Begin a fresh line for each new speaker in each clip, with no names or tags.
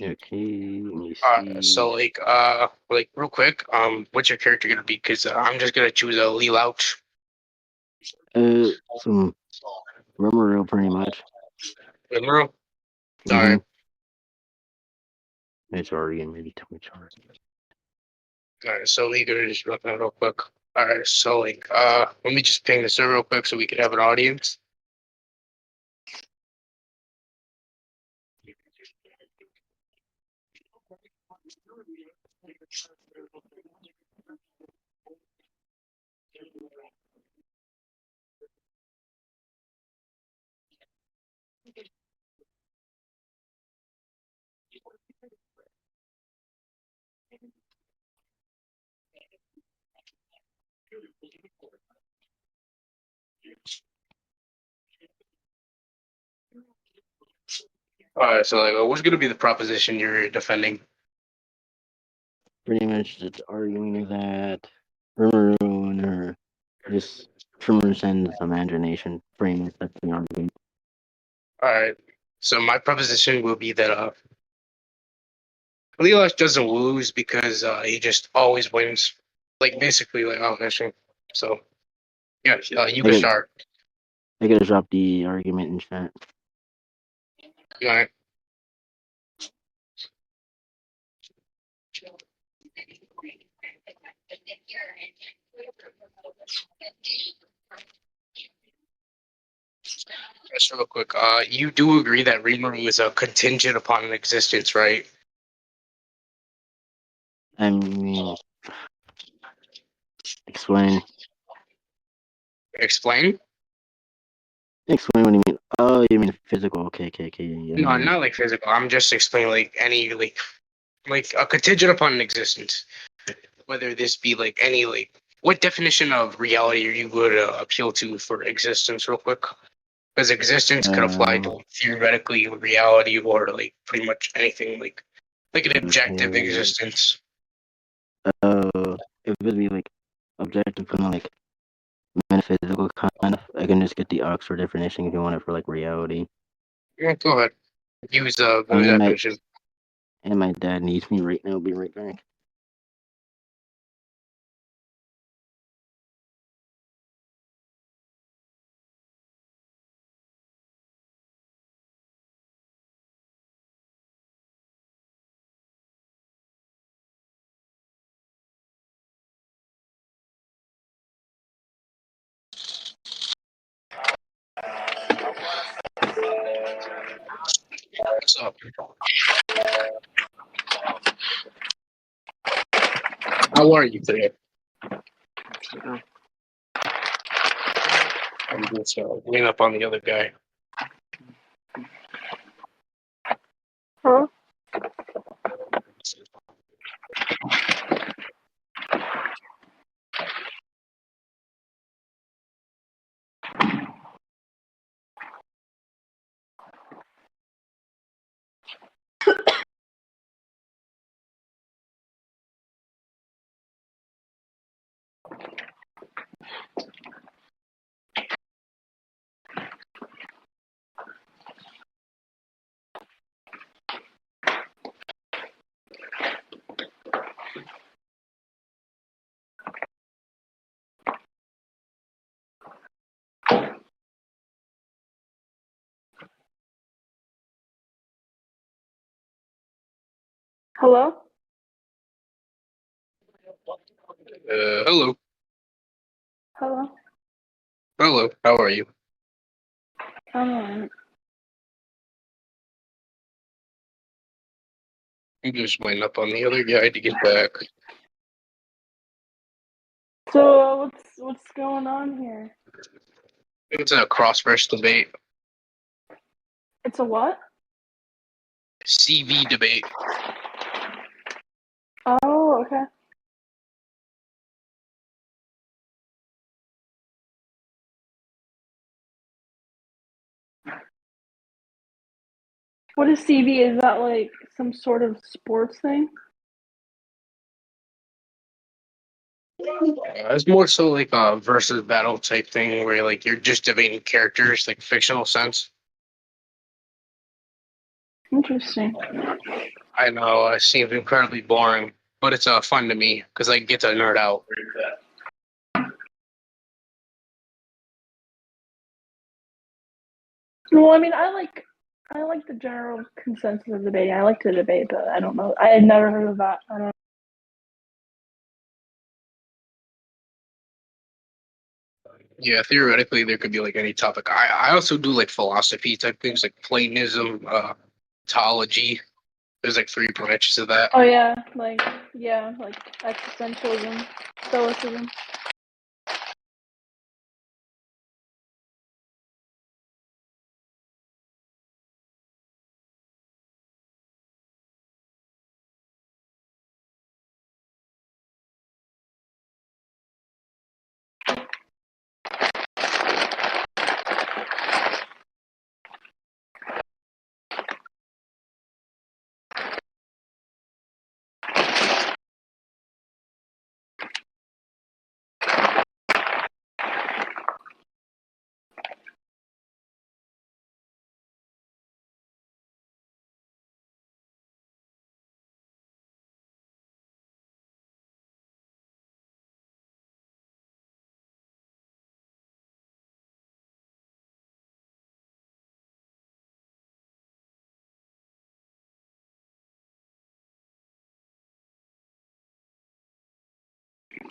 Okay, let me
So
see.
like real quick, what's your character gonna be? Because I'm just gonna choose a Lee Louch.
Some Rimuru pretty much.
Rimuru? All
Mm-hmm.
right.
It's already maybe tell me chart.
All right. So we gonna just run that real quick. All right. So let me just ping this in real quick so we can have an audience. All right. So what's gonna be the proposition you're defending?
Pretty much just arguing that Rimuru and her just transcends imagination. Pretty much that's the argument.
All right. So my proposition will be that Leelash doesn't lose because he just always wins. Like basically like fishing. So yeah, you
I
can
could
start.
I could drop the argument in chat.
All right. Just real quick. You do agree that Rimuru is a contingent upon an existence, right?
I mean, explain
Explain.
explain what you mean. Oh, you mean physical? Okay. Yeah,
No,
yeah.
not like physical. I'm just explaining like any like a contingent upon an existence. Whether this be like any like what definition of reality you would appeal to for existence, real quick? Because existence could apply
Uh,
to theoretically reality or like pretty much anything like an objective
okay.
existence.
It would be like objective, kind of like metaphysical, kind of. I can just get the Oxford definition if you want it for like reality.
Yeah, go ahead. Use the
And my
definition.
and my dad needs me right now. I'll be right back.
What's up? How are you today? I'm just lean up on the other guy.
Huh? Hello?
Hello.
Hello?
Hello. How are you?
Um,
I'm just waiting up on the other guy to get back.
so what's going on here?
It's a cross-verse debate.
It's a what?
CV debate.
Oh, okay. What is CV? Is that like some sort of sports thing?
It's more so like a versus battle type thing where like you're just debating characters, like fictional sense.
Interesting.
I know it seems incredibly boring, but it's fun to me because I get to nerd out.
Well, I mean, I like the general consensus of debating. I like to debate, but I don't know. I had never heard of that. I don't know.
Yeah, theoretically there could be like any topic. I also do like philosophy type things like Platonism, ontology. There's like three branches of that.
Oh yeah, like existentialism, stoicism.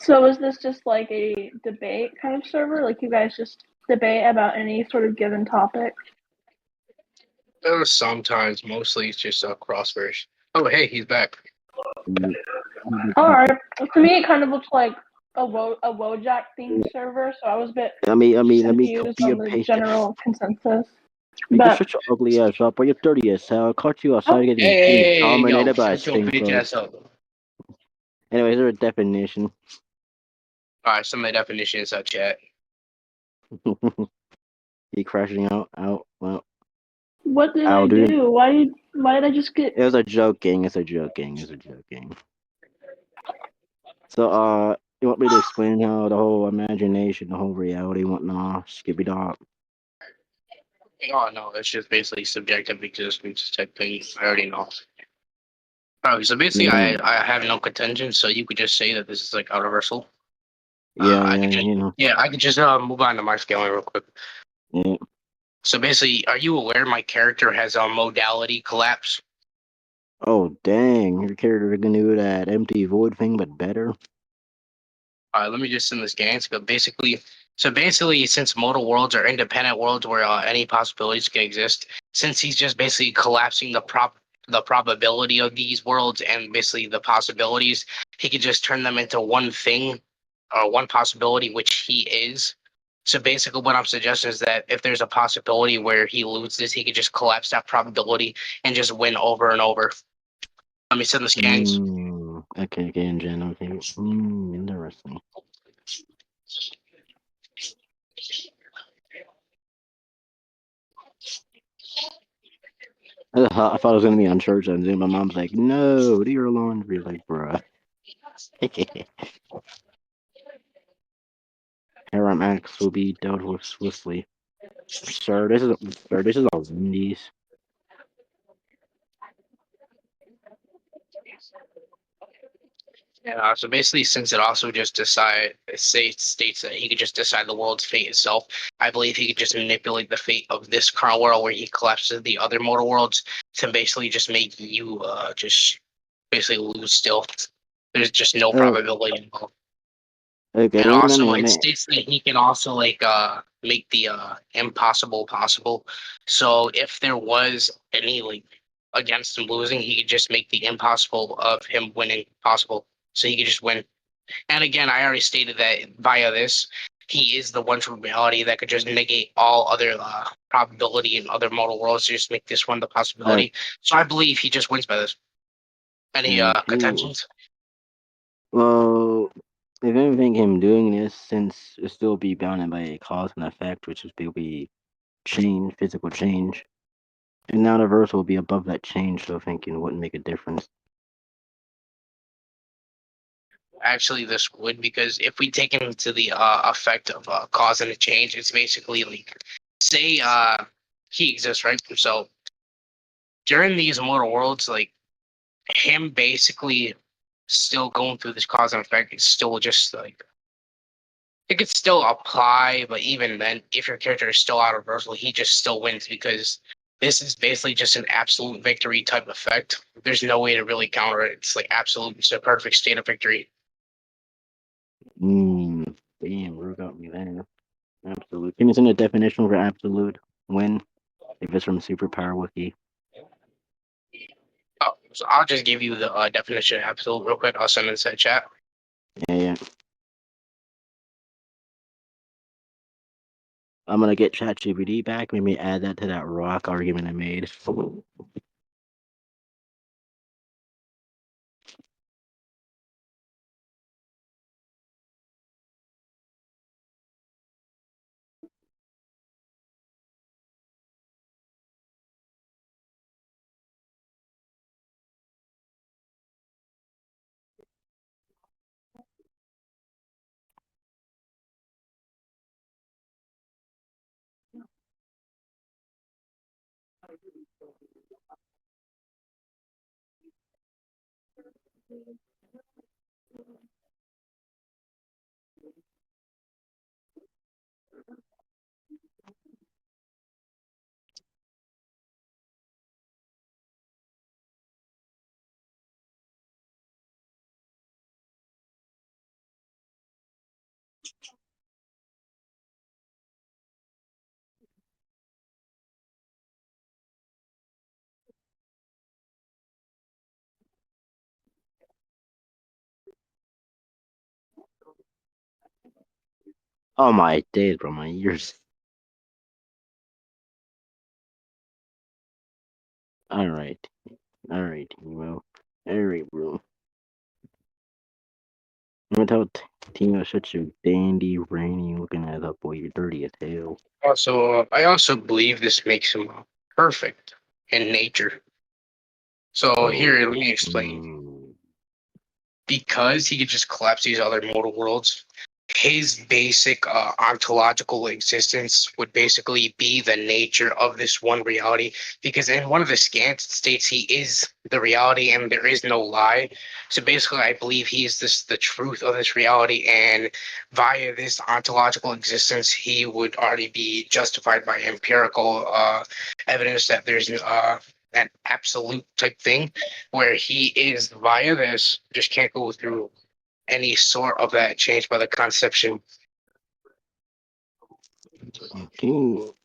So is this just like a debate kind of server? Like you guys just debate about any sort of given topic?
Sometimes, mostly it's just crossverse. Oh, hey, he's back.
Mm,
All right. To me, it kind of looks like a Wojak themed server, so I was a bit
let me
confused
copy
on
and
the
paste it.
general consensus.
You can
But
shut your ugly ass up, or your dirty ass. I'll caught you outside
oh,
getting
Hey, yo,
dominated by a
shut your
stink
bitch
bug.
ass up.
Anyways, there's a definition.
All right, some of the definitions of chat.
He crashing out. Well,
what did I
I'll do.
do? Why did I just get?
It was a joking. It's a joking. It's a joking. So, you want me to explain how the whole imagination, the whole reality, whatnot, skippy dop?
Oh no, it's just basically subjective existence type thing. I already know. Oh, so basically,
Yeah,
I have no contention, so you could just say that this is like universal.
yeah,
I
yeah.
could just
You know,
yeah, I could just move on to my scaling real quick.
yeah.
So basically, are you aware my character has a modality collapse?
Oh, dang! Your character can do that empty void thing, but better.
Let me just send this game. So basically, since modal worlds are independent worlds where any possibilities can exist, since he's just basically collapsing the probability of these worlds and basically the possibilities, he could just turn them into one thing or one possibility, which he is. So basically, what I'm suggesting is that if there's a possibility where he loses, he could just collapse that probability and just win over and over. Let me send the scans.
Okay, engine. Okay. Interesting. I thought I was gonna be on church and then my mom's like, "No, do your laundry." Like, bruh. Harem acts will be dealt with swiftly. Sir, this is a Wendy's.
Yeah, so basically, since it also just states that he could just decide the world's fate itself, I believe he could just manipulate the fate of this current world where he collapses the other mortal worlds to basically just make you just basically lose still. There's just no
Uh,
probability involved.
okay,
And
let me, let
also
me, let
it
me.
states that he can also like make the impossible possible. So if there was any like against him losing, he could just make the impossible of him winning possible. So he could just win. And again, I already stated that via this, he is the one true reality that could just negate all other probability in other mortal worlds to just make this one the
Uh,
possibility. So I believe he just wins by this. Any
cool.
contentions?
Well, if anything, him doing this, since it still be bounded by a cause and effect, which is will be change, physical change, and now the verse will be above that change, so thinking wouldn't make a difference.
Actually, this would because if we take into the effect of cause and a change, it's basically like say he exists, right? So during these mortal worlds, like him basically still going through this cause and effect is still just like it could still apply, but even then, if your character is still out of reversal, he just still wins because this is basically just an absolute victory type effect. There's no way to really counter it. It's like absolute, it's a perfect state of victory.
Damn, bro got me there. Absolute. Can you send a definition for absolute win? If it's from Superpower Wiki.
Oh, so I'll just give you the definition of absolute real quick. I'll send it to the chat.
Yeah. I'm gonna get ChatGPT back. Maybe add that to that rock argument I made. Oh my days, bro, my ears. Alright. Alright, well. Alright, bro. I'm gonna tell Tino such a dandy, rainy looking ass up, boy. You're dirty as hell.
Also, I also believe this makes him perfect in nature. So
Oh.
here, let me explain. Because he could just collapse these other mortal worlds, his basic ontological existence would basically be the nature of this one reality. Because in one of the scans, it states he is the reality and there is no lie. So basically, I believe he is the truth of this reality, and via this ontological existence, he would already be justified by empirical evidence that there's an absolute type thing where he is via this, just can't go through any sort of that change by the conception. So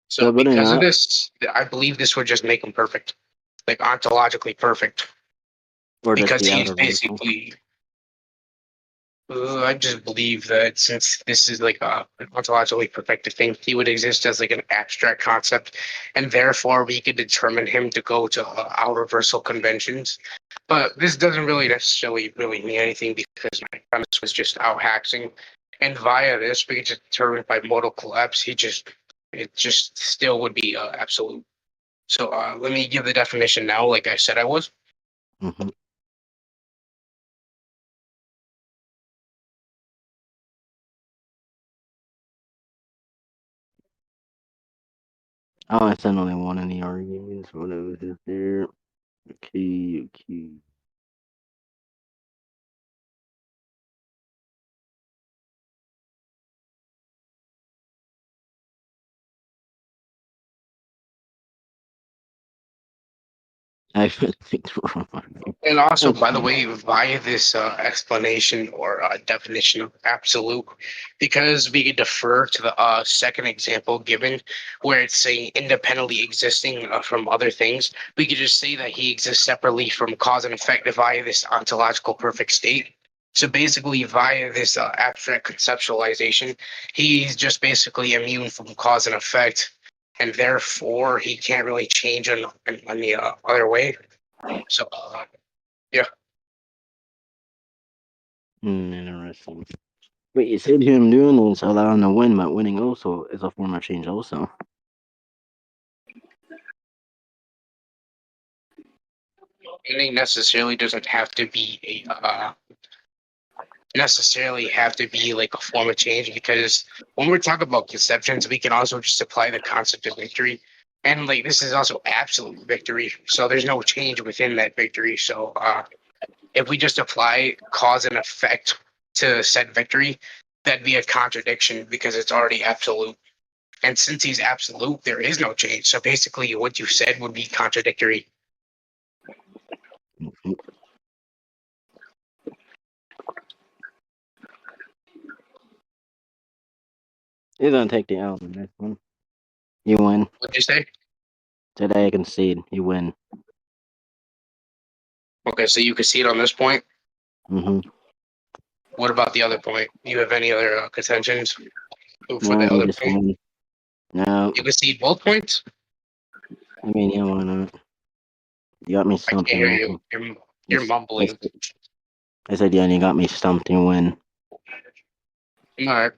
So, but
because of this, I believe this would just make him perfect, like ontologically perfect,
or just
because
the
he's
outer vertical.
basically. I just believe that since this is like an ontologically perfected thing, he would exist as like an abstract concept, and therefore we could determine him to go to our reversal conventions. But this doesn't really necessarily really mean anything because my premise was just out hacking, and via this we could just determine by modal collapse. It just still would be absolute. So let me give the definition now, like I said I was.
Mm-hmm. Oh, I said only one in the arguments. What else is there? Okay, okay. I think
And also,
let's
by the
see.
way, via this explanation or definition of absolute, because we could defer to the second example given, where it's saying independently existing from other things, we could just say that he exists separately from cause and effect via this ontological perfect state. So basically, via this abstract conceptualization, he's just basically immune from cause and effect, and therefore he can't really change on the other way. So, yeah.
Interesting. But you said him doing this allowing to win, but winning also is a form of change also.
Winning necessarily doesn't have to be necessarily have to be like a form of change because when we're talking about conceptions, we can also just apply the concept of victory. And like this is also absolute victory, so there's no change within that victory. So if we just apply cause and effect to said victory, that'd be a contradiction because it's already absolute. And since he's absolute, there is no change. So basically, what you said would be contradictory.
Mhm. You're gonna take the L in this one. You win.
What'd you say?
Today I concede. You win.
Okay, so you can see it on this point.
Mm-hmm.
What about the other point? Do you have any other contentions for
No,
the
you
other
just
point?
win. No,
You can see both points.
I mean, yeah, why not? You got me
I can't
stumped.
hear
You
you.
win.
You're
It's- I
mumbling.
said, I said, yeah, and you got me stumped. You win.
All right.